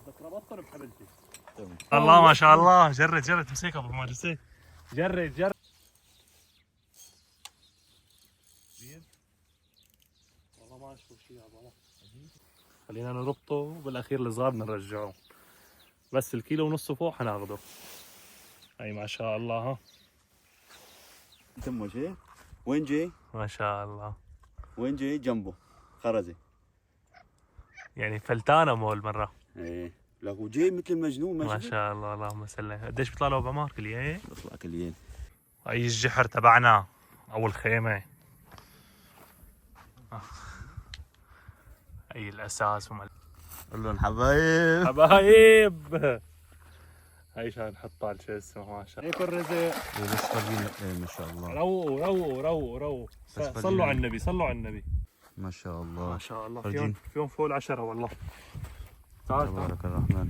بدك ربطتهم بحبلتي. الله ما شاء الله. جرد جرد امسكها ابو مهندس. جرد جرد. والله ما اشوف شيء يا ابو. خلينا نربطه وبالاخير الصغار نرجعه. بس الكيلو ونص فوق حناخده. اي ما شاء الله. ها تمه شيء. وين جاي؟ ما شاء الله. وين جاي؟ جنبه خرزه. يعني فلتانه مول مره. ايه لك وجاي مثل المجنون. ما شاء الله اللهم صل. قديش بيطلع له بعمار كليه؟ بيطلع كليين. هاي الجحر تبعنا او الخيمه. هي الاساس قول لهم حبايب حبايب. هاي شان نحطها على شو اسمه. ما شاء الله. هيك الرزق. بس فرجينا. ايه ما شاء الله. روقوا روقوا روقوا روقوا. صلوا على النبي صلوا على النبي. ما شاء الله. ما شاء الله. فرجينا. فيهم فوق 10 والله. تعال تعال. تبارك الرحمن.